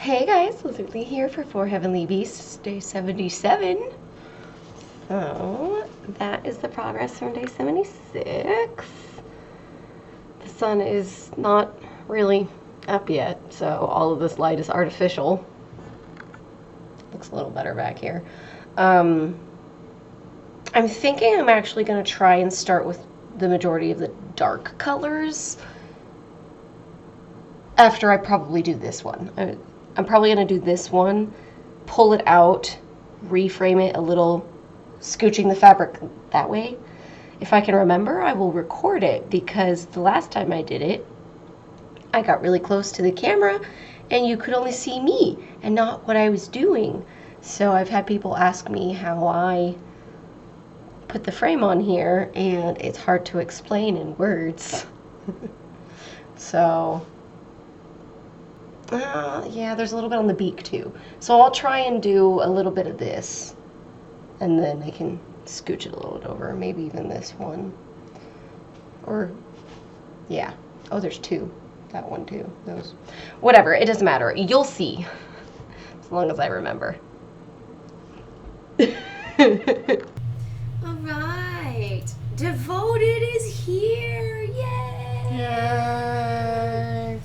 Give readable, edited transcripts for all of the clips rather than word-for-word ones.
Hey guys, Lizardlea here for Four Heavenly Beasts, day 77. So, that is the progress from day 76. The sun is not really up yet, so all of this light is artificial. Looks a little better back here. I'm thinking I'm actually going to try and start with the majority of the dark colors after I probably do this one. I'm probably going to do this one, pull it out, reframe it a little, scooching the fabric that way. If I can remember, I will record it, because the last time I did it, I got really close to the camera and you could only see me and not what I was doing. So I've had people ask me how I put the frame on here, and it's hard to explain in words. So yeah, there's a little bit on the beak too. So I'll try and do a little bit of this, and then I can scooch it a little bit over, maybe even this one. Or, yeah. Oh, there's two. That one too. Those. Whatever, it doesn't matter. You'll see. As long as I remember. Alright. Devoted is here! Yay! Yay!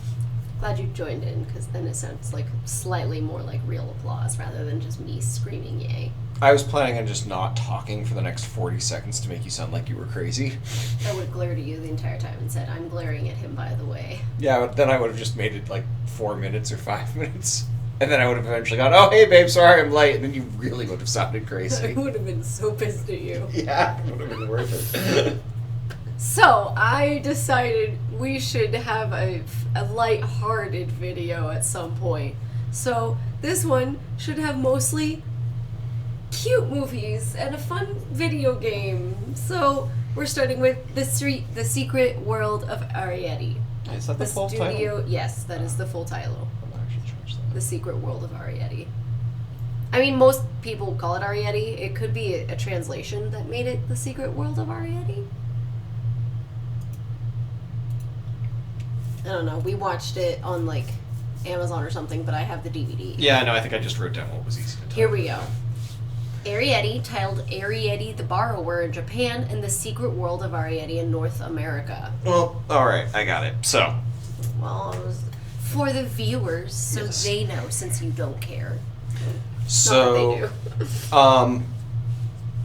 Glad you joined in, because then it sounds like slightly more like real applause rather than just me screaming yay. I was planning on just not talking for the next 40 seconds to make you sound like you were crazy. I would glare to you the entire time and said, I'm glaring at him, by the way. Yeah, but then I would have just made it like 4 minutes or 5 minutes. And then I would have eventually gone, oh, hey, babe, sorry I'm late. And then you really would have sounded I crazy. would have been so pissed at you. Yeah, it would have been worth it. So, I decided we should have a light-hearted video at some point. So, this one should have mostly cute movies and a fun video game. So, we're starting with The Secret World of HAED. Is that the full title? Yes, that is the full title. I'm not actually charged that. The Secret World of HAED. I mean, most people call it HAED. It could be a translation that made it The Secret World of HAED. I don't know. We watched it on, like, Amazon or something, but I have the DVD. Yeah, no, I think I just wrote down what was easy to type. Here we go. HAED, titled HAED the Borrower in Japan, and The Secret World of HAED in North America. Well, alright, I got it. So, Well, it was for the viewers, so Yes. they know, since you don't care. so Not that they do.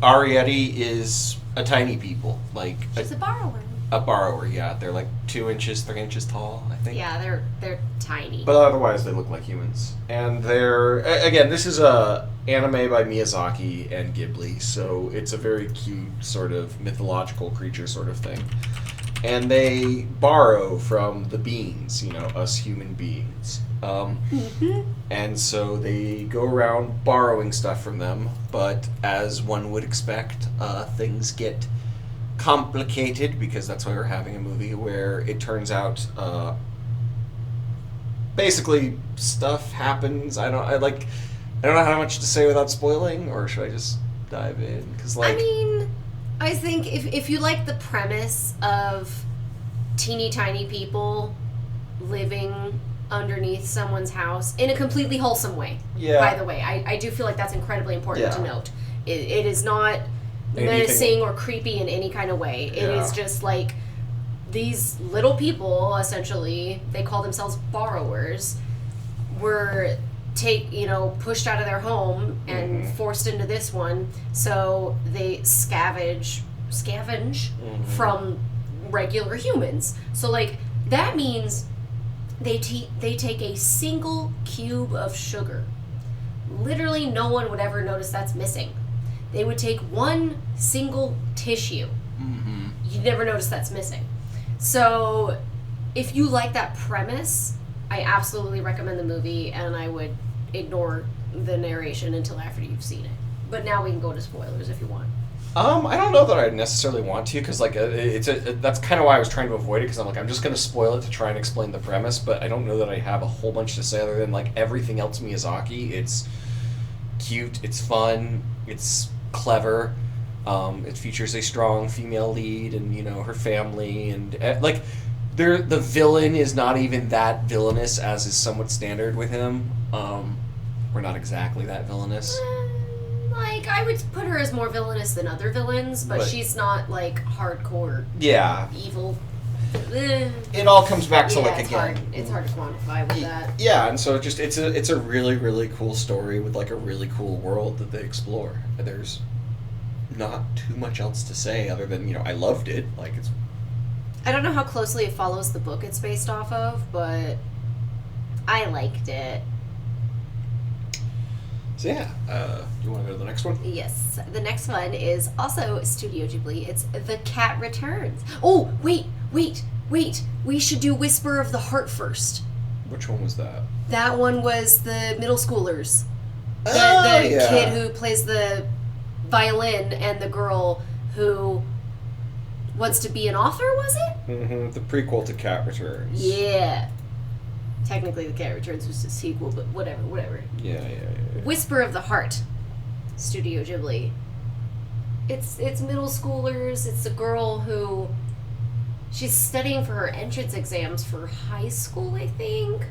Ariete is a tiny people, like She's a borrower. a borrower, yeah. They're like 2 inches, 3 inches tall, I think. Yeah, they're tiny. But otherwise, they look like humans. And they're... Again, this is a anime by Miyazaki and Ghibli, so it's a very cute sort of mythological creature sort of thing. And they borrow from the beings, you know, us human beings. And so they go around borrowing stuff from them, but as one would expect, things get complicated, because that's why we're having a movie where it turns out basically stuff happens. I don't know how much to say without spoiling, or should I just dive in? Because I mean, I think if you like the premise of teeny tiny people living underneath someone's house in a completely wholesome way. Yeah. By the way, I do feel like that's incredibly important to Yeah. note. It is not menacing or creepy in any kind of way. It is just like these little people, essentially, they call themselves borrowers, were pushed out of their home and forced into this one, so they scavenge from regular humans. So like that means they take a single cube of sugar. Literally no one would ever notice that's missing. They would take one single tissue. You'd never notice that's missing. So if you like that premise, I absolutely recommend the movie, and I would ignore the narration until after you've seen it. But now we can go to spoilers if you want. I don't know that I necessarily want to, because like that's kind of why I was trying to avoid it, because I'm like, I'm just going to spoil it to try and explain the premise, but I don't know that I have a whole bunch to say other than like everything else Miyazaki. It's cute, it's fun, it's clever. It features a strong female lead, and you know, her family, and like the villain is not even that villainous as is somewhat standard with him. We're not exactly that villainous. Like, I would put her as more villainous than other villains, but she's not, like, hardcore evil. It all comes back to, like, again... It's hard to quantify with that. Yeah, and so just it's a really, really cool story with, like, a really cool world that they explore. There's not too much else to say other than, you know, I loved it. Like, it's... I don't know how closely it follows the book it's based off of, but I liked it. So yeah, do you want to go to the next one? Yes. The next one is also Studio Ghibli. It's The Cat Returns. Oh, wait. We should do Whisper of the Heart first. Which one was that? That one was the middle schoolers. The kid who plays the violin and the girl who wants to be an author, was it? Mm-hmm. The prequel to Cat Returns. Yeah. Technically, The Cat Returns was a sequel, but whatever. Yeah. Whisper of the Heart, Studio Ghibli. It's middle schoolers. It's a girl who she's studying for her entrance exams for high school, I think.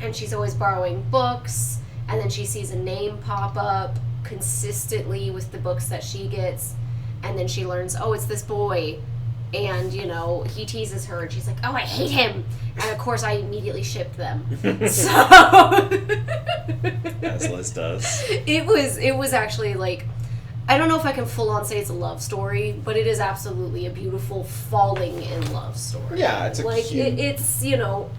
And she's always borrowing books, and then she sees a name pop up consistently with the books that she gets, and then she learns, oh, it's this boy. And, you know, he teases her, and she's like, oh, I hate him. And, of course, I immediately shipped them. So... As Liz does. It was actually, like... I don't know if I can full-on say it's a love story, but it is absolutely a beautiful falling in love story. Yeah, it's a like, cute... it's, you know...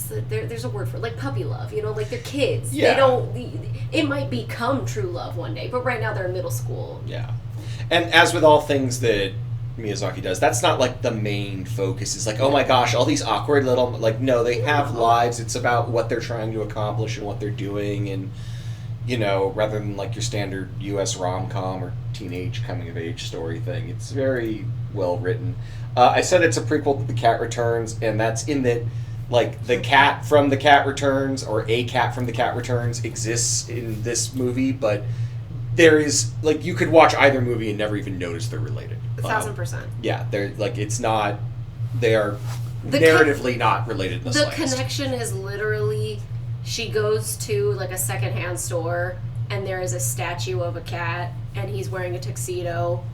There's a word for it, like puppy love, you know, like they're kids. Yeah. They don't... It might become true love one day, but right now they're in middle school. Yeah. And as with all things that Miyazaki does, that's not, like, the main focus. It's like, oh my gosh, all these awkward little... Like, no, they have lives. It's about what they're trying to accomplish and what they're doing, and, you know, rather than, like, your standard U.S. rom-com or teenage coming-of-age story thing. It's very well written. I said it's a prequel to The Cat Returns, and that's in that, like, the cat from The Cat Returns, or a cat from The Cat Returns, exists in this movie, but... There is, like, you could watch either movie and never even notice they're related. 1,000%. Yeah, they're, like, it's not, they are narratively not related in the slightest. The connection is literally, she goes to, like, a secondhand store, and there is a statue of a cat, and he's wearing a tuxedo.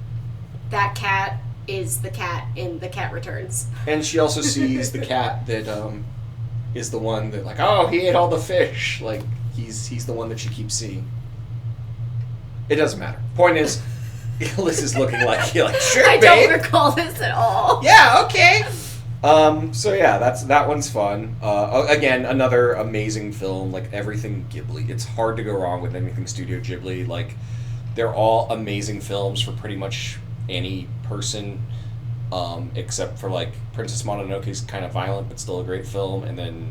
That cat is the cat in The Cat Returns. And she also sees the cat that, is the one that, like, oh, he ate all the fish. Like, he's the one that she keeps seeing. It doesn't matter. Point is, Liz is looking like you're like, sure, I babe. don't recall this at all. Yeah, okay. So yeah, that one's fun. Again, another amazing film. Like everything Ghibli, it's hard to go wrong with anything Studio Ghibli. Like they're all amazing films for pretty much any person, except for like Princess Mononoke is kind of violent but still a great film, and then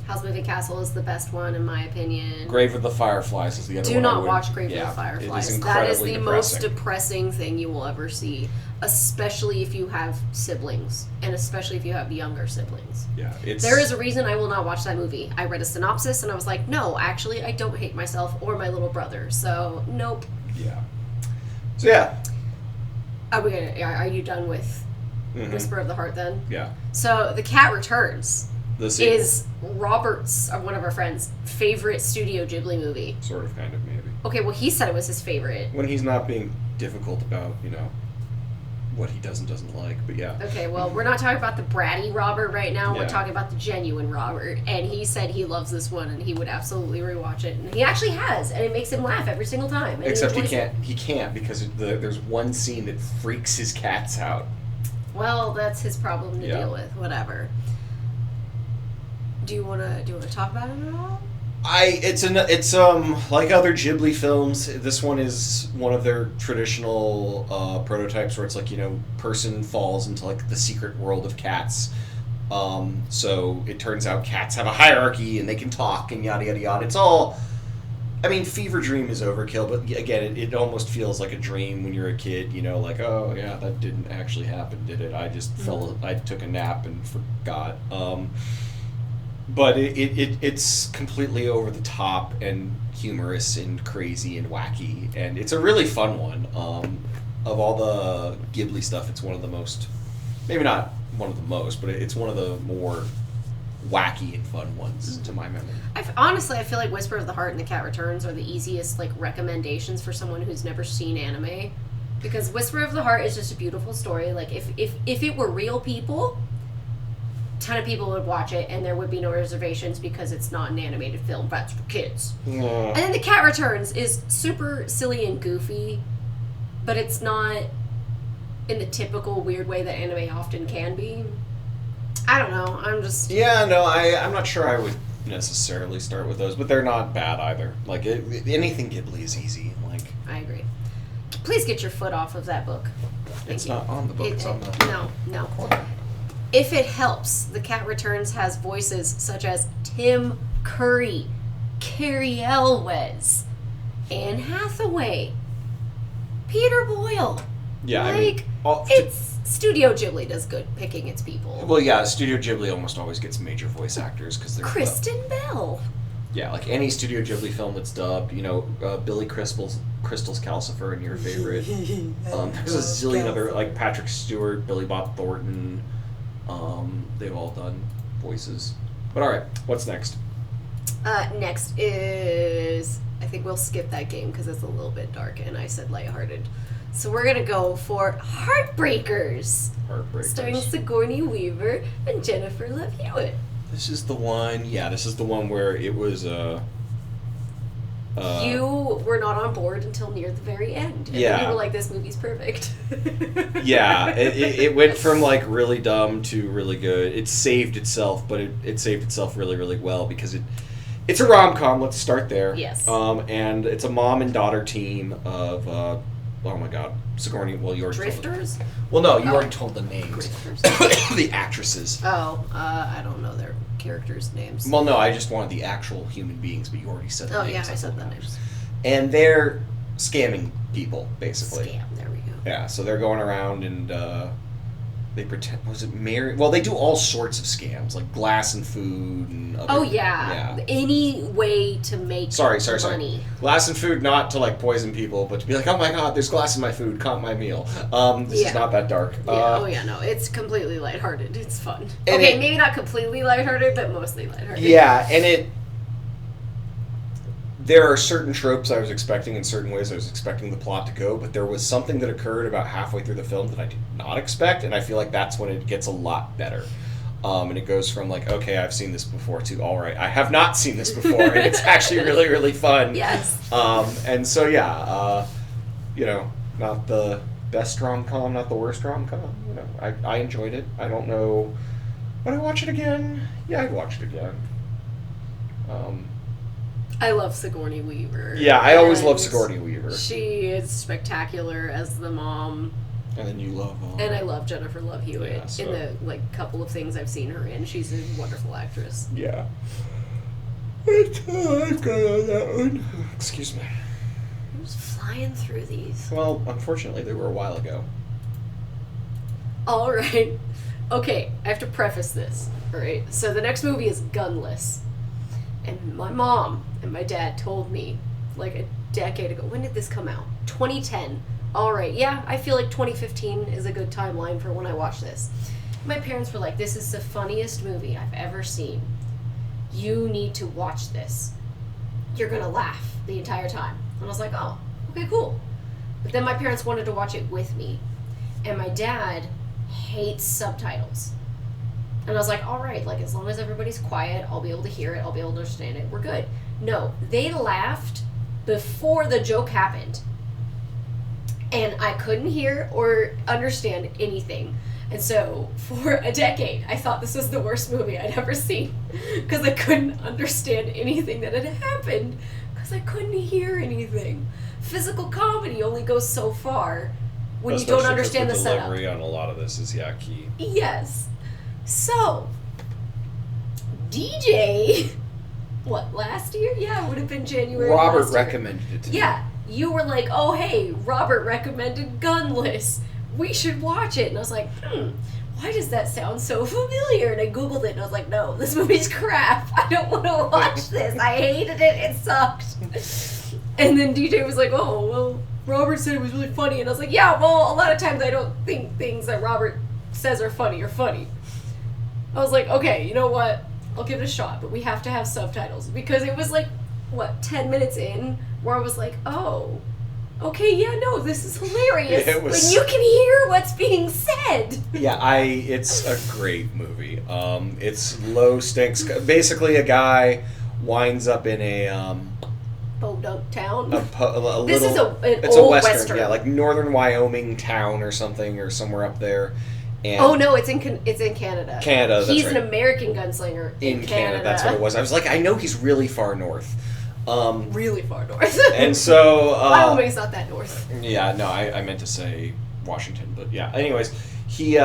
Howl's Moving Castle is the best one, in my opinion. Grave of the Fireflies is the other one. Do not watch Grave of the Fireflies. It is that is the depressing. most depressing thing you will ever see, especially if you have siblings, and especially if you have younger siblings. Yeah, There is a reason I will not watch that movie. I read a synopsis, and I was like, no, actually, I don't hate myself or my little brother, so nope. Yeah. So yeah. Are you done with Whisper of the Heart then? Yeah. So, The Cat Returns is Robert's, one of our friends' favorite Studio Ghibli movie. Sort of, kind of, maybe. Okay, well, he said it was his favorite. When he's not being difficult about, you know, what he does and doesn't like, but yeah. Okay, well, we're not talking about the bratty Robert right now. Yeah. We're talking about the genuine Robert. And he said he loves this one and he would absolutely rewatch it. And he actually has, and it makes him laugh every single time. Except he can't because there's one scene that freaks his cats out. Well, that's his problem to deal with. Whatever. Do you want to talk about it at all? It's like other Ghibli films. This one is one of their traditional prototypes where it's like, you know, person falls into like the secret world of cats. So it turns out cats have a hierarchy and they can talk and yada yada yada. It's all, I mean, fever dream is overkill, but again, it almost feels like a dream when you're a kid. You know, like, oh yeah, that didn't actually happen, did it? I just I took a nap and forgot. But it's completely over the top and humorous and crazy and wacky, and it's a really fun one. of all the Ghibli stuff, it's one of the most, maybe not one of the most, but it's one of the more wacky and fun ones to my memory. Honestly, I feel like Whisper of the Heart and The Cat Returns are the easiest like recommendations for someone who's never seen anime, because Whisper of the Heart is just a beautiful story. Like if it were real people, a ton of people would watch it and there would be no reservations because it's not an animated film. That's for kids. Yeah. And then The Cat Returns is super silly and goofy, but it's not in the typical weird way that anime often can be. I don't know. I'm just... Yeah, no, I'm not sure I would necessarily start with those, but they're not bad either. Like, anything Ghibli is easy. Like, I agree. Please get your foot off of that book. It's not on the book, it's on the... No. If it helps, The Cat Returns has voices such as Tim Curry, Cary Elwes, Anne Hathaway, Peter Boyle. Yeah, like, I mean... it's... Studio Ghibli does good picking its people. Well, yeah, Studio Ghibli almost always gets major voice actors because they're... Kristen Bell. Yeah, like any Studio Ghibli film that's dubbed, Billy Crystal's Calcifer and your favorite. There's a zillion other, like Patrick Stewart, Billy Bob Thornton. They've all done voices. But alright, what's next? Next is... I think we'll skip that game because it's a little bit dark and I said lighthearted. So we're gonna go for Heartbreakers. Starring Sigourney Weaver and Jennifer Love Hewitt. This is the one, where it was, you were not on board until near the very end. And then you were like, this movie's perfect. Yeah, it went from, like, really dumb to really good. It saved itself, but it saved itself really, really well because it's a rom-com, let's start there. Yes. And it's a mom and daughter team of, oh my god, Sigourney, well, you already Drifters? told them. Well, no, you already told the names. Drifters. The actresses. Oh, I don't know their characters' names. Well, no, I just wanted the actual human beings, but you already said the names. Oh, yeah, I said the names. And they're scamming people, basically. Scam, there we go. Yeah, so they're going around and they pretend, was it Mary? Well, they do all sorts of scams, like glass and food and other... Oh, yeah. Any way to make money. Glass and food, not to, like, poison people, but to be like, oh my god, there's glass in my food, count my meal. This is not that dark. No, it's completely lighthearted. It's fun. Okay, maybe not completely lighthearted, but mostly lighthearted. Yeah, and there are certain tropes I was expecting in certain ways I was expecting the plot to go, but there was something that occurred about halfway through the film that I did not expect, and I feel like that's when it gets a lot better. And it goes from like, okay, I've seen this before, to, all right, I have not seen this before, and it's actually really, really fun. Yes. And so, yeah, not the best rom-com, not the worst rom-com. I enjoyed it. I don't know. Would I watch it again? Yeah, I'd watch it again. I love Sigourney Weaver. Yeah, I always love Sigourney Weaver. She is spectacular as the mom. And then you love... and I love Jennifer Love Hewitt in the couple of things I've seen her in. She's a wonderful actress. Yeah. I've got on that one. Excuse me. I'm just flying through these. Well, unfortunately, they were a while ago. All right. Okay, I have to preface this. All right. So the next movie is Gunless. And my mom and my dad told me like a decade ago. When did this come out? 2010. All right. Yeah, I feel like 2015 is a good timeline for when I watch this. My parents were like, this is the funniest movie I've ever seen. You need to watch this. You're going to laugh the entire time. And I was like, oh, okay, cool. But then my parents wanted to watch it with me. And my dad hates subtitles. And I was like, all right, like as long as everybody's quiet, I'll be able to hear it, I'll be able to understand it, we're good. No, they laughed before the joke happened. And I couldn't hear or understand anything. And so for a decade, I thought this was the worst movie I'd ever seen. Because I couldn't understand anything that had happened. Because I couldn't hear anything. Physical comedy only goes so far when you don't understand the setup. Delivery on a lot of this is key. Yes. So, DJ, last year? Yeah, it would have been January. Robert recommended it to me. Yeah, you were like, oh, hey, Robert recommended Gunless. We should watch it. And I was like, why does that sound so familiar? And I Googled it and I was like, no, this movie's crap. I don't want to watch this. I hated it. It sucked. And then DJ was like, oh, well, Robert said it was really funny. And I was like, yeah, well, a lot of times I don't think things that Robert says are funny are funny. I was like, okay, you know what? I'll give it a shot, but we have to have subtitles. Because it was like, 10 minutes in, where I was like, oh, okay, yeah, no, this is hilarious. When you can hear what's being said. Yeah, it's a great movie. It's low stakes. Basically, a guy winds up in a Podunk town. This is an it's old a western. Yeah, like northern Wyoming town or something, or somewhere up there. And oh no, it's in Canada. Canada. That's He's right. an American gunslinger in Canada. That's what it was. I was like, I know he's really far north. Really far north. And so Wyoming's not that north. Yeah, no, I meant to say Washington, but yeah. Anyways, he's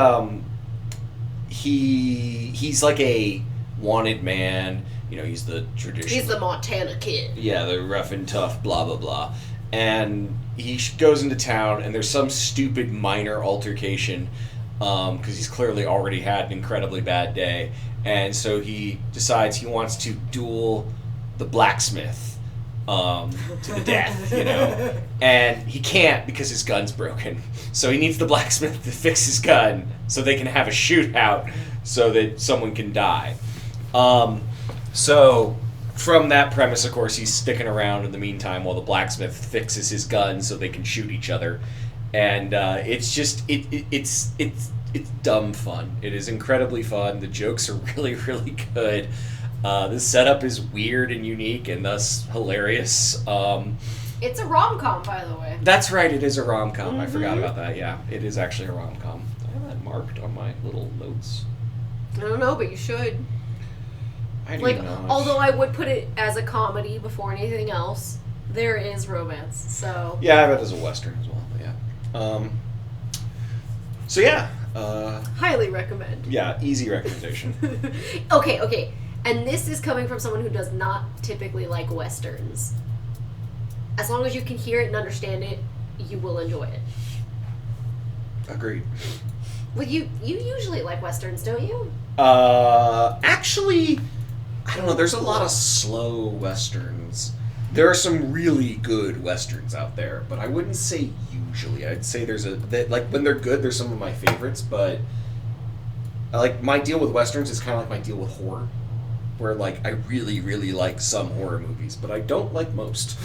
like a wanted man. You know, he's the traditional. He's the Montana kid. Yeah, the rough and tough, blah blah blah, and he goes into town, and there's some stupid minor altercation, because he's clearly already had an incredibly bad day, and so he decides he wants to duel the blacksmith. To the death, you know, and he can't because his gun's broken. So he needs the blacksmith to fix his gun so they can have a shootout so that someone can die. So from that premise, of course, he's sticking around in the meantime while the blacksmith fixes his gun so they can shoot each other, and it's just it's dumb fun. It is incredibly fun. The jokes are really really good. The setup is weird and unique and thus hilarious. It's a rom-com, by the way. That's right, it is a rom-com. Mm-hmm. I forgot about that, yeah. It is actually a rom-com. I have that marked on my little notes. I don't know, but you should. I do not. Although I would put it as a comedy before anything else, there is romance, so... Yeah, I have it as a Western as well, but yeah. So yeah. Highly recommend. Yeah, easy recommendation. Okay. And this is coming from someone who does not typically like Westerns. As long as you can hear it and understand it, you will enjoy it. Agreed. Well, you usually like Westerns, don't you? Actually, I don't know. There's a lot of slow Westerns. There are some really good Westerns out there, but I wouldn't say usually. I'd say like when they're good, they're some of my favorites, but like my deal with Westerns is kind of like my deal with horror. Where, like, I really, really like some horror movies, but I don't like most.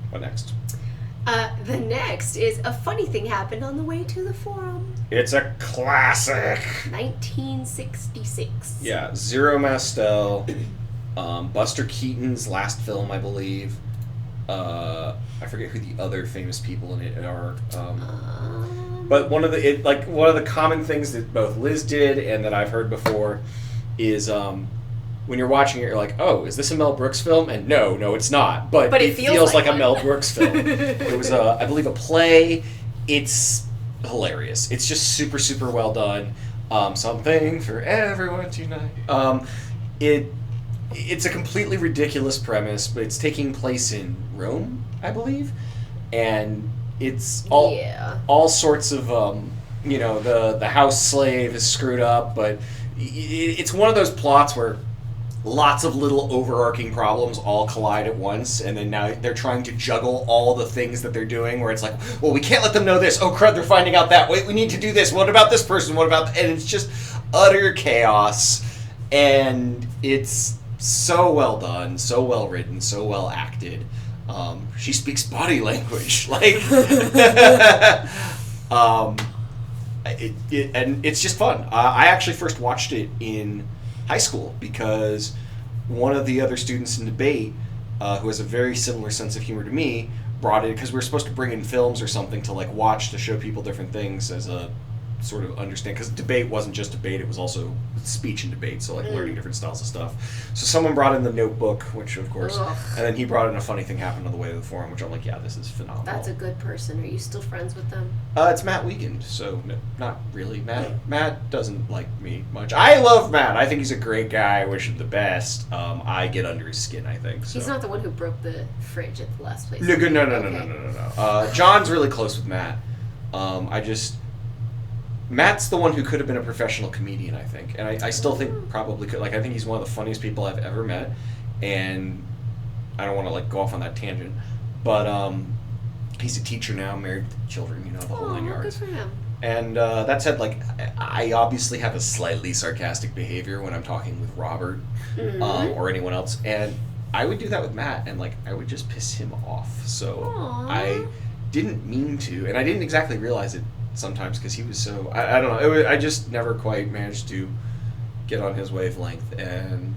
What next? The next is a funny thing happened on the way to the forum. It's a classic. 1966. Yeah, Zero Mastel, Buster Keaton's last film, I believe. I forget who the other famous people in it are. But one of the common things that both Liz did and that I've heard before is when you're watching it, you're like, oh, is this a Mel Brooks film? And no, it's not. But it feels like a Mel Brooks film. It was, I believe, a play. It's hilarious. It's just super, super well done. Something for everyone tonight. It's a completely ridiculous premise, but it's taking place in Rome, I believe. And it's all sorts of, the house slave is screwed up, but it's one of those plots where lots of little overarching problems all collide at once, and then now they're trying to juggle all the things that they're doing, where it's like, well, we can't let them know this. Oh, crud, they're finding out that. Wait, we need to do this. What about this person? What about... And it's just utter chaos, and it's so well done, so well written, so well acted. She speaks body language, and it's just fun. I actually first watched it in high school because one of the other students in debate, who has a very similar sense of humor to me, brought it because we were supposed to bring in films or something to watch to show people different things as a sort of understand, because debate wasn't just debate, it was also speech and debate, so learning different styles of stuff. So someone brought in The Notebook, which of course, and then he brought in A Funny Thing Happened on the Way to the Forum, which I'm like, yeah, this is phenomenal. That's a good person. Are you still friends with them? It's Matt Wiegand, so no, not really. Matt doesn't like me much. I love Matt. I think he's a great guy. I wish him the best. I get under his skin, I think. So. He's not the one who broke the fridge at the last place. No. John's really close with Matt. Matt's the one who could have been a professional comedian, I think. And I still think probably could. I think he's one of the funniest people I've ever met. And I don't want to, go off on that tangent. But he's a teacher now, married with children, you know, the whole 9 yards. Good for him. And that said, like, I obviously have a slightly sarcastic behavior when I'm talking with Robert or anyone else, and I would do that with Matt, and, like, I would just piss him off. So I didn't mean to, and I didn't exactly realize it sometimes because he was so, I don't know, I just never quite managed to get on his wavelength and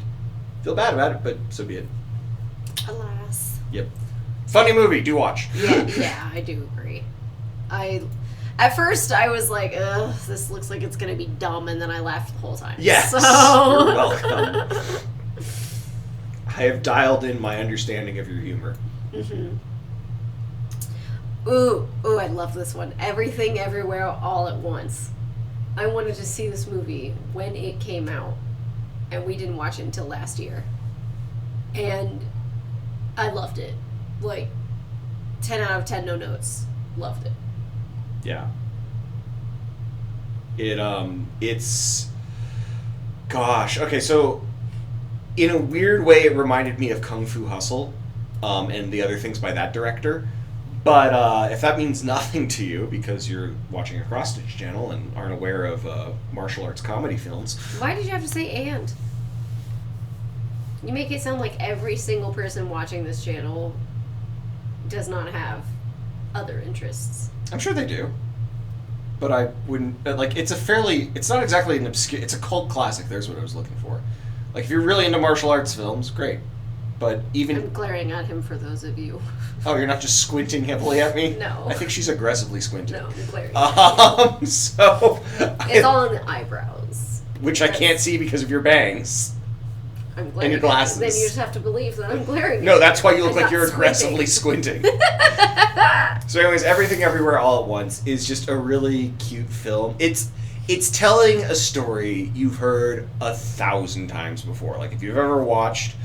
feel bad about it, but so be it. Alas. Yep. Funny movie, do watch. Yeah, I do agree. At first, I was like, ugh, this looks like it's going to be dumb, and then I laughed the whole time. Yes, so. You're welcome. I have dialed in my understanding of your humor. Mm-hmm. Ooh, I love this one. Everything, Everywhere, All at Once. I wanted to see this movie when it came out, and we didn't watch it until last year. And I loved it. Like, 10 out of 10, no notes. Loved it. Yeah. It's gosh, okay, so in a weird way it reminded me of Kung Fu Hustle, and the other things by that director. But if that means nothing to you because you're watching a cross-stitch channel and aren't aware of martial arts comedy films. Why did you have to say and? You make it sound like every single person watching this channel does not have other interests. I'm sure they do. But I wouldn't, like, it's not exactly an obscure, it's a cult classic, there's what I was looking for. Like, if you're really into martial arts films, great. But even... I'm glaring at him for those of you. Oh, you're not just squinting heavily at me? No. I think she's aggressively squinting. No, I'm glaring. So... It's all in the eyebrows. Which I can't see because of your bangs. I'm glaring. And your glasses. Then you just have to believe that I'm glaring. No, that's why you look I'm like you're not aggressively squinting. So anyways, Everything Everywhere All at Once is just a really cute film. It's telling a story you've heard 1,000 times before. Like, if you've ever watched...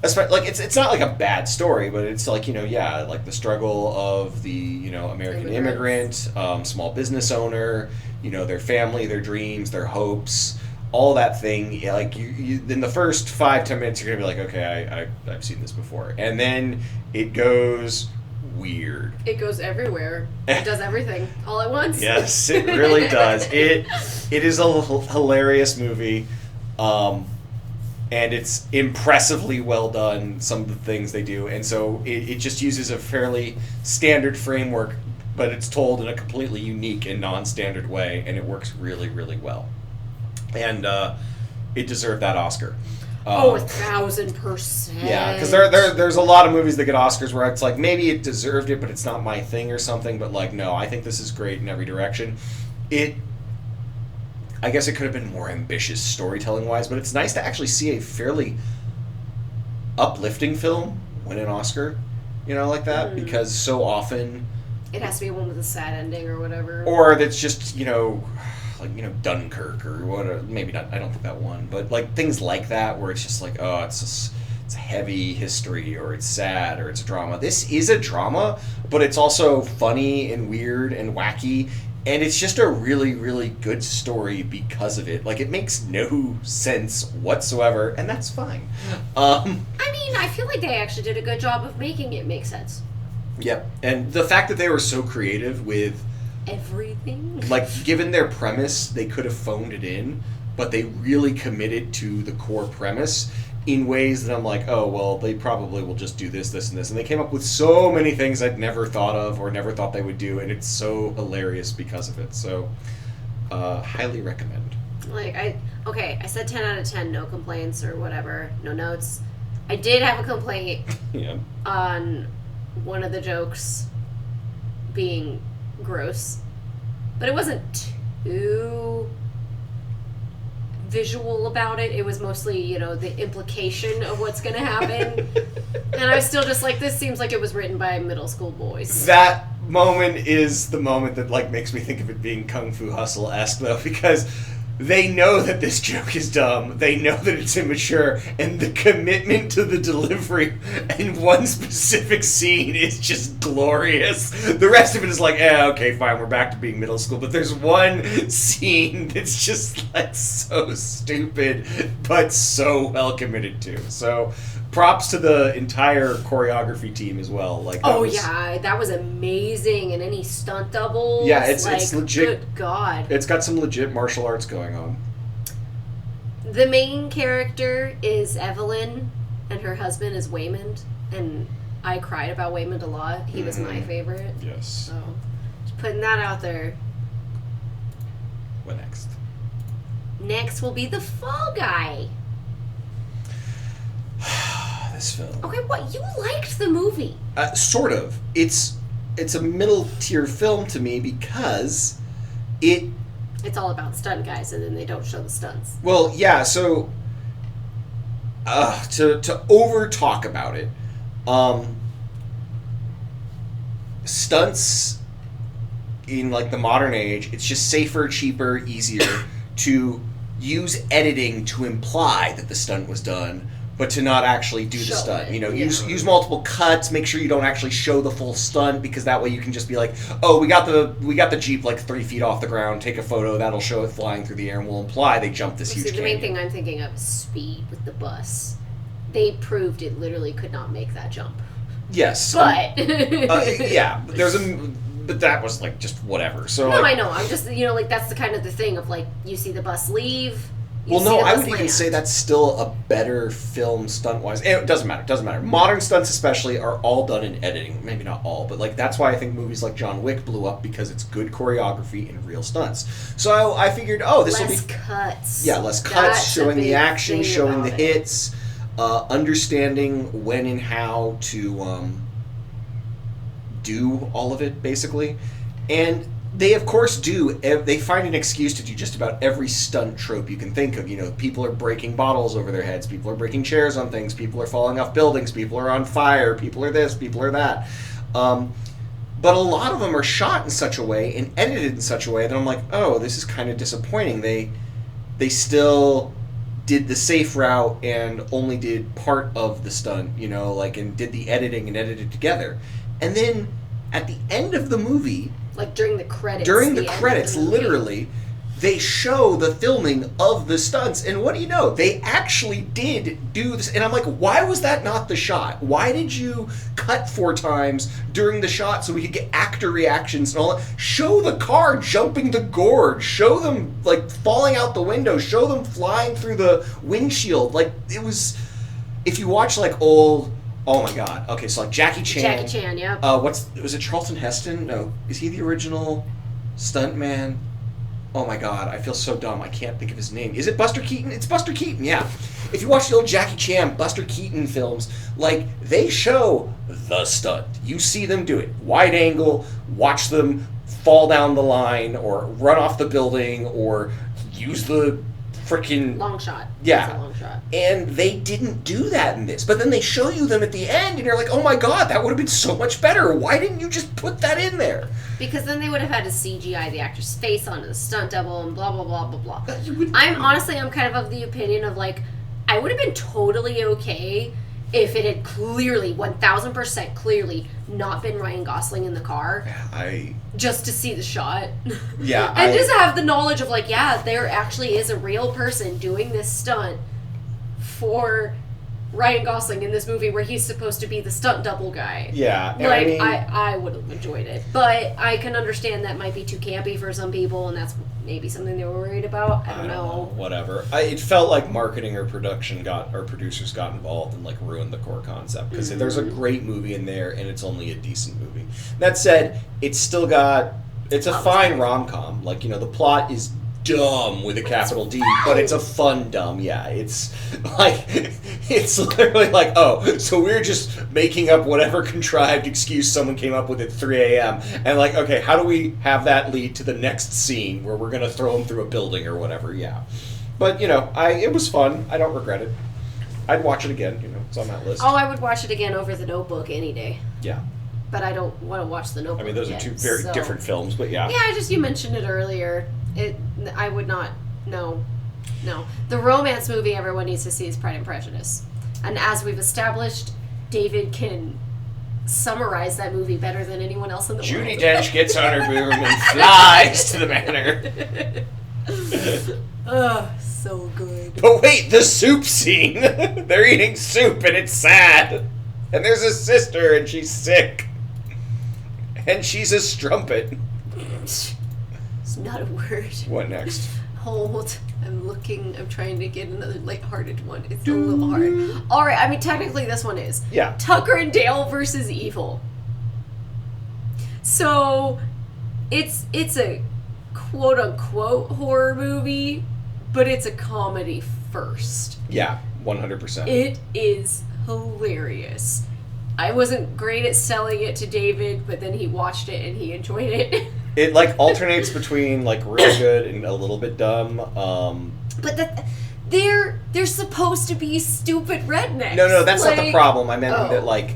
Like, it's not like a bad story, but it's like, like the struggle of the, American immigrant, small business owner, their family, their dreams, their hopes, all that thing. Like, you in the first 5-10 minutes, you're going to be like, okay, I've seen this before. And then it goes weird. It goes everywhere. It does everything all at once. Yes, it really does. It is a hilarious movie. And it's impressively well done, some of the things they do. And so it just uses a fairly standard framework, but it's told in a completely unique and non-standard way, and it works really, really well. And it deserved that Oscar. 1,000%. Yeah, because there's a lot of movies that get Oscars where it's like, maybe it deserved it, but it's not my thing or something. But, like, no, I think this is great in every direction. I guess it could have been more ambitious storytelling-wise, but it's nice to actually see a fairly uplifting film win an Oscar, like that, because so often... It has to be one with a sad ending or whatever. Or that's just, Dunkirk or whatever. Maybe not, I don't think that won, but, like, things like that where it's just like, oh, it's a heavy history, or it's sad, or it's a drama. This is a drama, but it's also funny and weird and wacky. And it's just a really, really good story because of it. Like, it makes no sense whatsoever, and that's fine. I feel like they actually did a good job of making it make sense. Yep. And the fact that they were so creative with... everything? Like, given their premise, they could have phoned it in, but they really committed to the core premise in ways that I'm like, oh, well, they probably will just do this, this, and this. And they came up with so many things I'd never thought of or never thought they would do, and it's so hilarious because of it. So, highly recommend. I said 10 out of 10, no complaints or whatever, no notes. I did have a complaint on one of the jokes being gross, but it wasn't too... visual about it. It was mostly, the implication of what's going to happen. And I was still just like, this seems like it was written by middle school boys. That moment is the moment that, like, makes me think of it being Kung Fu Hustle-esque, though, because they know that this joke is dumb, they know that it's immature, and the commitment to the delivery in one specific scene is just glorious. The rest of it is like, okay, fine, we're back to being middle school, but there's one scene that's just, like, so stupid, but so well committed to. So, props to the entire choreography team as well. Like, that was amazing. And any stunt doubles. Yeah, it's legit. Good God. It's got some legit martial arts going on. The main character is Evelyn, and her husband is Waymond. And I cried about Waymond a lot. He was my favorite. Yes. So, just putting that out there. What next? Next will be the Fall Guy. This film. Okay, what? You liked the movie. Sort of. It's a middle tier film to me because it's all about stunt guys, and then they don't show the stunts. Well, yeah, so to over talk about it, stunts in like the modern age, it's just safer, cheaper, easier to use editing to imply that the stunt was done, but to not actually do the stunt. Use multiple cuts, make sure you don't actually show the full stunt, because that way you can just be like, oh, we got the Jeep like 3 feet off the ground, take a photo, that'll show it flying through the air, and we'll imply they jumped this huge canyon. The main thing I'm thinking of is speed with the bus. They proved it literally could not make that jump. Yes. But yeah, but that was like just whatever. So no, I know. I'm just that's the kind of the thing of like you see the bus leave. Well, no, I would even say that's still a better film stunt-wise. It doesn't matter. Modern stunts especially are all done in editing. Maybe not all, but like that's why I think movies like John Wick blew up, because it's good choreography and real stunts. So I figured, this will be... Less cuts. Yeah, less cuts, showing the action, showing the hits, understanding when and how to do all of it, basically. And... they, of course, they find an excuse to do just about every stunt trope you can think of. People are breaking bottles over their heads, people are breaking chairs on things, people are falling off buildings, people are on fire, people are this, people are that. But a lot of them are shot in such a way and edited in such a way that I'm like, oh, this is kind of disappointing. They still did the safe route and only did part of the stunt, and did the editing and edited together. And then, at the end of the movie... like during the credits. Literally, they show the filming of the stunts, and what do you know? They actually did do this, and I'm like, why was that not the shot? Why did you cut 4 times during the shot so we could get actor reactions and all that? Show the car jumping the gorge, show them, like, falling out the window, show them flying through the windshield. Like, it was, if you watch, like, old... Oh my God. Okay, so like Jackie Chan, yeah. Was it Charlton Heston? No. Is he the original stuntman? Oh my God, I feel so dumb. I can't think of his name. Is it Buster Keaton? It's Buster Keaton, yeah. If you watch the old Jackie Chan, Buster Keaton films, like, they show the stunt. You see them do it. Wide angle, watch them fall down the line, or run off the building, or use the freaking... long shot. Yeah. It's a long shot. And they didn't do that in this. But then they show you them at the end, and you're like, oh my God, that would have been so much better. Why didn't you just put that in there? Because then they would have had to CGI the actor's face onto the stunt double and blah, blah, blah, blah, blah. I'm kind of the opinion of, like, I would have been totally okay if it had clearly, 1000% clearly, not been Ryan Gosling in the car. Just to see the shot. Yeah. And just have the knowledge of, like, yeah, there actually is a real person doing this stunt for Ryan Gosling in this movie where he's supposed to be the stunt double guy. Yeah. Like, I would have enjoyed it. But I can understand that might be too campy for some people, and that's maybe something they were worried about. I don't know. Whatever. It felt like marketing or producers got involved and, like, ruined the core concept. Because there's a great movie in there, and it's only a decent movie. That said, it's a fine rom-com. Like, the plot is dumb with a capital D, but it's a fun dumb. Yeah, it's like, it's literally like, oh, so we're just making up whatever contrived excuse someone came up with at 3 a.m. and like, okay, how do we have that lead to the next scene where we're gonna throw them through a building or whatever? Yeah, but it was fun. I don't regret it. I'd watch it again. It's on that list. Oh, I would watch it again over The Notebook any day. Yeah. But I don't want to watch The Notebook. I mean, those are two very different films, but yeah. Yeah, you mentioned it earlier. I would not. No. The romance movie everyone needs to see is Pride and Prejudice. And as we've established, David can summarize that movie better than anyone else in the world. Judi Dench gets on her boom and flies to the manor. so good. But wait, the soup scene! They're eating soup and it's sad. And there's a sister and she's sick. And she's a strumpet. It's not a word. What next? Hold. I'm trying to get another lighthearted one. It's a little hard. Alright, I mean, technically this one is. Yeah. Tucker and Dale versus Evil. So, it's a quote-unquote horror movie, but it's a comedy first. Yeah, 100%. It is hilarious. I wasn't great at selling it to David, but then he watched it and he enjoyed it. It, like, alternates between, like, really good and a little bit dumb. But they're supposed to be stupid rednecks. No, that's not the Like, problem. I meant that, like,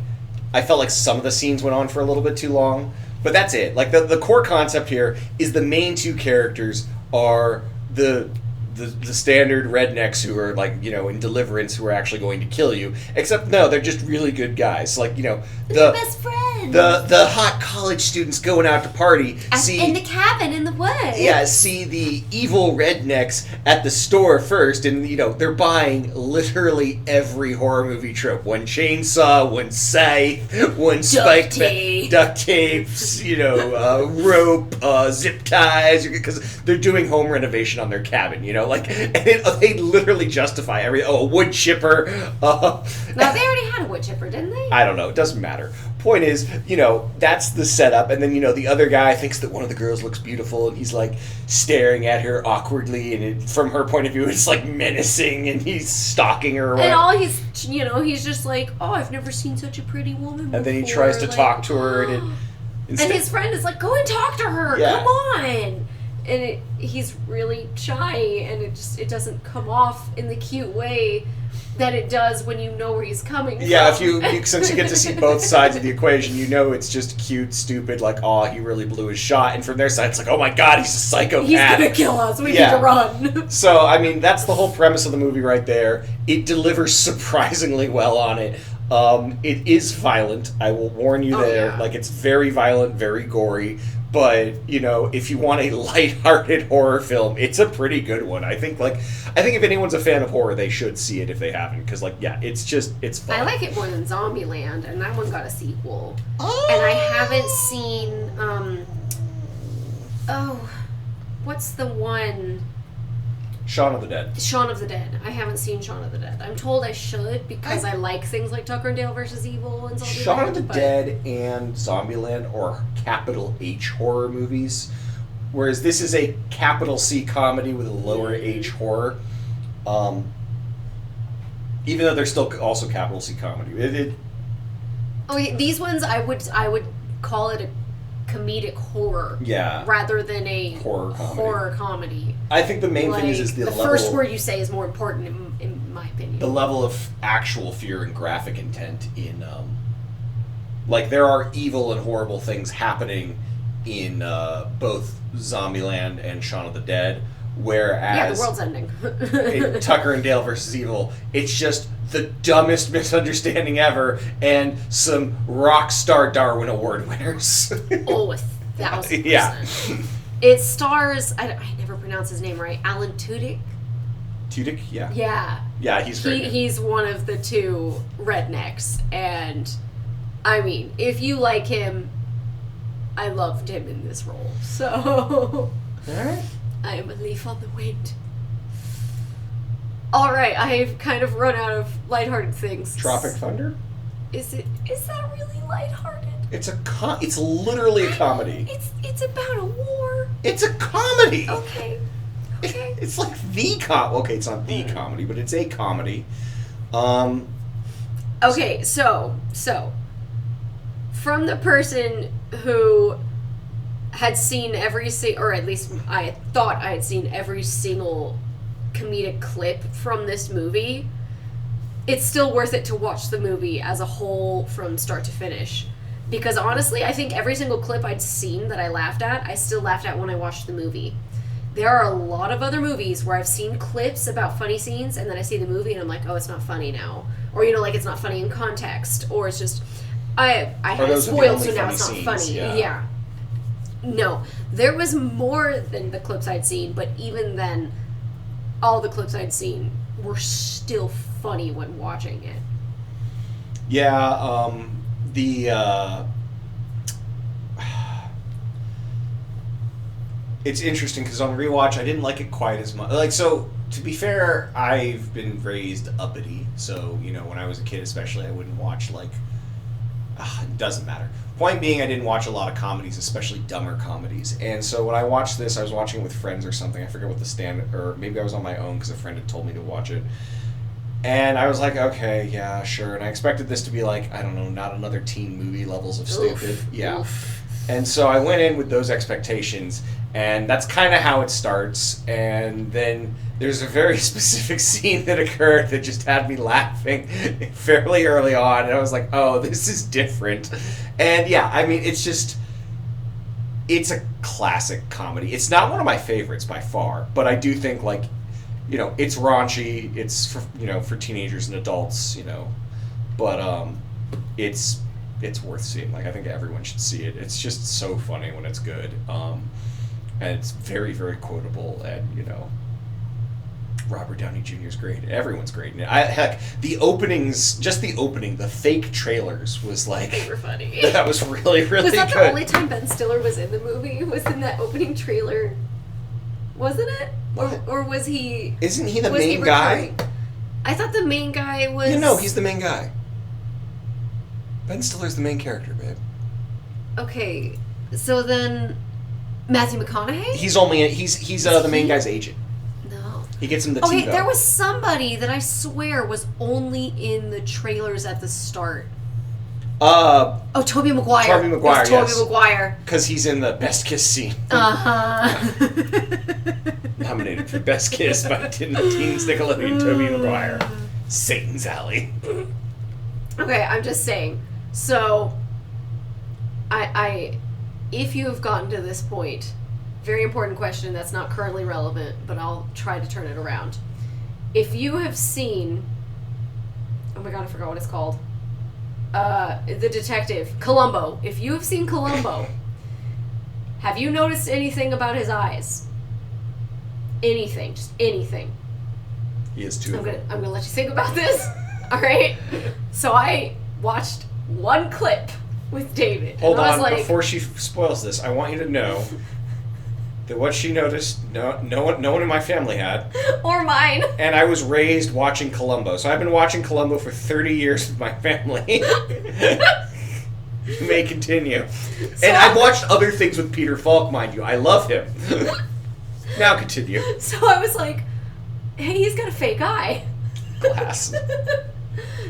I felt like some of the scenes went on for a little bit too long. But that's it. Like, the core concept here is the main two characters are the standard rednecks who are, like, you know, in Deliverance, who are actually going to kill you. Except, no, they're just really good guys. Like, you know, they're best friends. The hot college students going out to party in the cabin in the woods. Yeah, see the evil rednecks at the store first, and, you know, they're buying literally every horror movie trope. One chainsaw, one scythe, one spike duct tapes, you know, rope, zip ties, because they're doing home renovation on their cabin, you know, like, and they literally justify everything. Oh, a wood chipper. No, they already had a wood chipper, didn't they? I don't know. It doesn't matter. Point is, you know, that's the setup, and then, you know, the other guy thinks that one of the girls looks beautiful, and he's, like, staring at her awkwardly, and from her point of view, it's, like, menacing, and he's stalking her. And all he's just like, oh, I've never seen such a pretty woman before. And then he tries to talk to her, and and his friend is like, go and talk to her, come on! And he's really shy, and it doesn't come off in the cute way that it does when you know where he's coming from. Yeah, since you get to see both sides of the equation, you know it's just cute, stupid, like, oh, he really blew his shot, and from their side, it's like, oh my god, he's a psychopath. He's gonna kill us, we need to run. So, I mean, that's the whole premise of the movie right there. It delivers surprisingly well on it. It is violent, I will warn you there. Yeah. Like, it's very violent, very gory. But, you know, if you want a lighthearted horror film, it's a pretty good one. I think if anyone's a fan of horror, they should see it if they haven't. Because, like, yeah, it's fun. I like it more than Zombieland, and that one got a sequel. Oh. And I haven't seen, what's the one? Shaun of the Dead. Shaun of the Dead. I haven't seen Shaun of the Dead. I'm told I should because I like things like Tucker and Dale versus Evil and Zombieland. Shaun of the Dead and Zombieland are capital H horror movies, whereas this is a capital C comedy with a lower H horror. Even though they're still also capital C comedy. These ones I would call it a comedic horror, rather than a horror comedy. I think the main thing is the level. The first word you say is more important in my opinion. The level of actual fear and graphic intent in, like, there are evil and horrible things happening in both Zombieland and Shaun of the Dead, whereas the world's ending. in Tucker and Dale versus Evil, it's just the dumbest misunderstanding ever, and some rock star Darwin Award winners. 1,000%. Yeah. It stars, I never pronounce his name right, Alan Tudyk? Tudyk? Yeah. Yeah. Yeah, he's great. He's one of the two rednecks, and, I mean, if you like him, I loved him in this role, so... Alright. I am a leaf on the wind. Alright, I've kind of run out of lighthearted things. Tropic Thunder? Is that really lighthearted? It's literally a comedy. It's about a war. It's a comedy! Okay. It's like okay, it's not the comedy, but it's a comedy. Okay, so from the person who had seen or at least I thought I had seen every single comedic clip from this movie, it's still worth it to watch the movie as a whole from start to finish. Because honestly, I think every single clip I'd seen that I laughed at, I still laughed at when I watched the movie. There are a lot of other movies where I've seen clips about funny scenes, and then I see the movie and I'm like, oh, it's not funny now. Or, you know, like, it's not funny in context. Or it's just, I had it spoiled, so now it's not funny. Yeah. No, there was more than the clips I'd seen, but even then, all the clips I'd seen were still funny when watching it. Yeah, it's interesting because on rewatch I didn't like it quite as much. Like, so to be fair, I've been raised uppity, so you know when I was a kid, especially, I wouldn't watch like. It doesn't matter. Point being, I didn't watch a lot of comedies, especially dumber comedies. And so when I watched this, I was watching it with friends or something. I forget what the standard, or maybe I was on my own because a friend had told me to watch it. And I was like, okay, yeah, sure. And I expected this to be like, I don't know, not another teen movie levels of stupid. Oof. Yeah. Oof. And so I went in with those expectations, and that's kind of how it starts. And then there's a very specific scene that occurred that just had me laughing fairly early on, and I was like, oh, this is different. And yeah, I mean, it's a classic comedy. It's not one of my favorites by far, but I do think, like, you know, it's raunchy, it's for, you know, for teenagers and adults, you know, but it's worth seeing. Like, I think everyone should see it. It's just so funny when it's good, and it's very, very quotable, and, you know, Robert Downey Jr. is great. Everyone's great. Heck, the openings, just the opening, the fake trailers was like... They were funny. That was really, really good. Was that the only time Ben Stiller was in the movie? Was in that opening trailer? Wasn't it? Or was he... Isn't he the main guy? I thought the main guy was... Yeah, no, he's the main guy. Ben Stiller's the main character, babe. Okay, so then... Matthew McConaughey? He's the main guy's agent. No. He gets him the Okay, TiVo. there was somebody that I swear was only in the trailers at the start. Tobey Maguire. Tobey Maguire, Tobey Maguire. Because he's in the Best Kiss scene. Uh-huh. Nominated for Best Kiss by Teens Nickelodeon, Tobey Maguire. Satan's Alley. Okay, I'm just saying. So, if you have gotten to this point, very important question that's not currently relevant, but I'll try to turn it around. If you have seen, oh my god, I forgot what it's called. The detective, Columbo. If you have seen Columbo, have you noticed anything about his eyes? Anything, just anything. He has two. I'm gonna let you think about this. All right. So I watched one clip with David. Hold and I on, was like, before she spoils this, I want you to know that what she noticed, no one in my family had. Or mine. And I was raised watching Columbo. So I've been watching Columbo for 30 years with my family. You may continue. So, and I've watched other things with Peter Falk, mind you. I love him. Now continue. So I was like, hey, he's got a fake eye. Glass.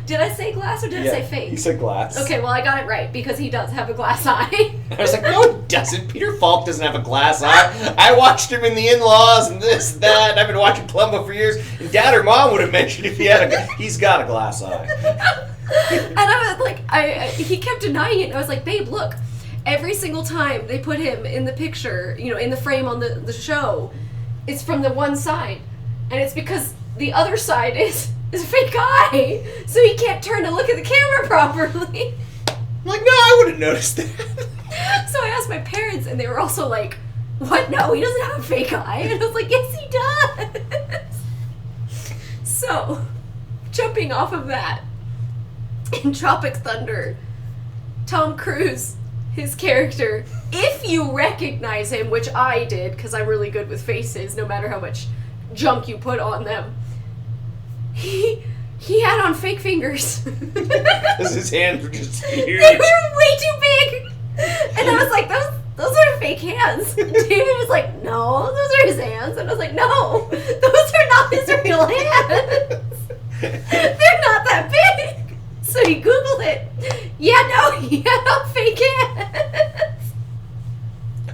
Did I say glass or did I say fake? You said glass. Okay, well, I got it right because he does have a glass eye. I was like, no, he doesn't. Peter Falk doesn't have a glass eye. I watched him in The In-Laws and this, that. And I've been watching Columbo for years. And Dad or Mom would have mentioned if he had he's got a glass eye. And I was like, he kept denying it. And I was like, babe, look. Every single time they put him in the picture, you know, in the frame on the show, it's from the one side. And it's because the other side is a fake eye. So he can't turn to look at the camera properly. I'm like, no, I wouldn't notice that. So I asked my parents, and they were also like, what? No, he doesn't have a fake eye. And I was like, yes, he does. So, jumping off of that, in Tropic Thunder, Tom Cruise, his character, if you recognize him, which I did, because I'm really good with faces, no matter how much junk you put on them, he had on fake fingers. Because his hands were just huge. They were way too big. And I was like, those are fake hands. And David was like, no, those are his hands. And I was like, no, those are not his real hands. They're not that big. So he Googled it. Yeah, no, he had on fake hands.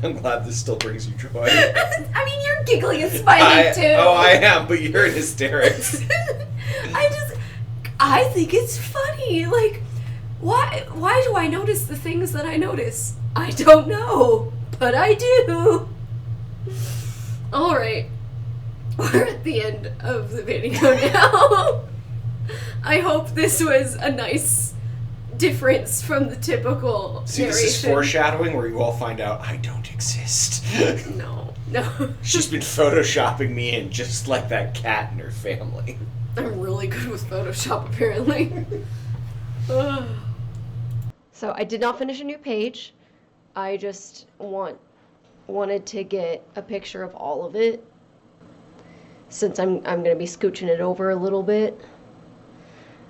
I'm glad this still brings you joy. I mean, you're giggling and smiling too. Oh, I am, but you're in hysterics. I think it's funny. Like, why do I notice the things that I notice? I don't know, but I do. All right. We're at the end of the video now. I hope this was a nice difference from the typical See, narration. this is foreshadowing where you all find out I don't exist. No. No. She's been photoshopping me in just like that cat and her family. I'm really good with Photoshop, apparently. So I did not finish a new page. I just wanted to get a picture of all of it, since I'm gonna be scooching it over a little bit.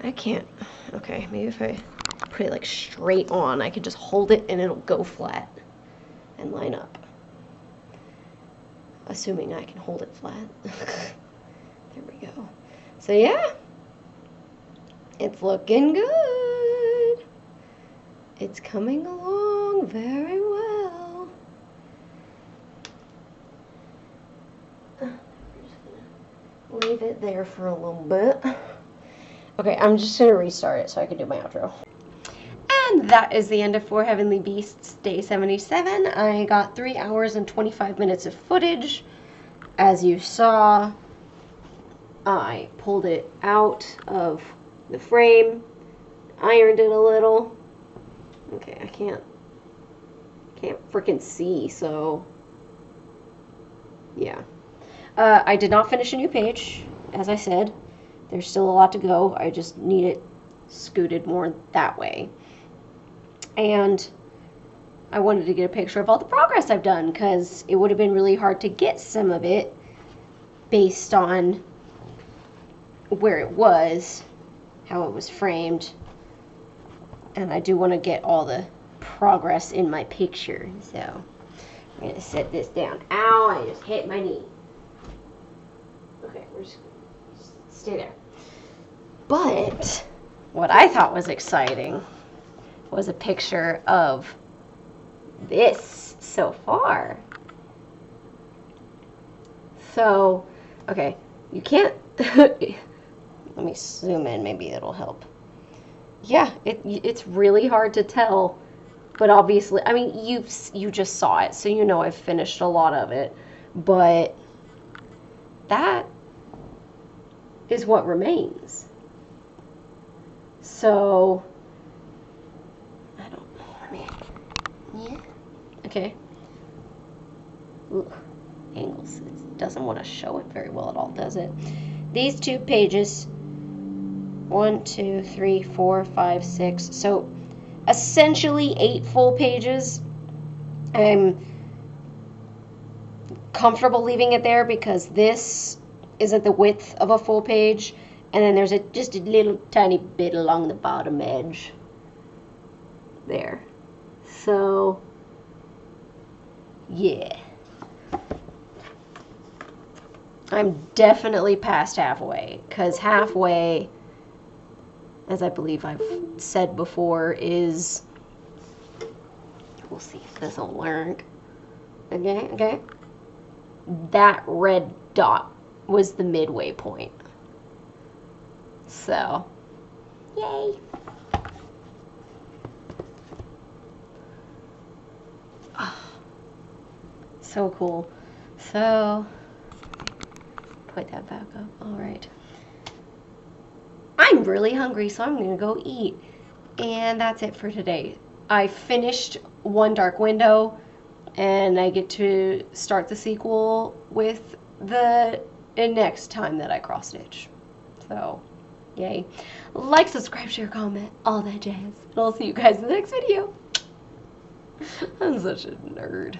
I can't. Okay, maybe if I put it like straight on, I could just hold it and it'll go flat and line up. Assuming I can hold it flat. There we go. So yeah, it's looking good. It's coming along very well. I'm just gonna leave it there for a little bit. Okay, I'm just gonna restart it so I can do my outro. And that is the end of For Heavenly Beasts Day 77. I got 3 hours and 25 minutes of footage. As you saw, I pulled it out of the frame, ironed it a little. Okay, I can't freaking see, so yeah. I did not finish a new page, as I said. There's still a lot to go. I just need it scooted more that way. And I wanted to get a picture of all the progress I've done, because it would have been really hard to get some of it based on where it was, how it was framed. And I do want to get all the progress in my picture. So I'm going to set this down. Ow, I just hit my knee. Okay, we're just stay there. But what I thought was exciting was a picture of this so far. So, okay, you can't, let me zoom in, maybe it'll help. Yeah, it's really hard to tell, but obviously, I mean, you just saw it, so you know I've finished a lot of it, but that is what remains. So, I don't know, I mean, yeah, okay. Ooh, angles, it doesn't want to show it very well at all, does it? These 2 pages, 1, 2, 3, 4, 5, 6, so essentially 8 full pages. I'm comfortable leaving it there because this isn't the width of a full page, and then there's just a little tiny bit along the bottom edge there. So yeah, I'm definitely past halfway, because halfway, as I believe I've said before, is, we'll see if this will work. Okay. That red dot was the midway point. So, yay. Oh, so cool. So, put that back up. All right. I'm really hungry, so I'm going to go eat. And that's it for today. I finished One Dark Window, and I get to start the sequel with the next time that I cross stitch. So, yay. Like, subscribe, share, comment, all that jazz. And I'll see you guys in the next video. I'm such a nerd.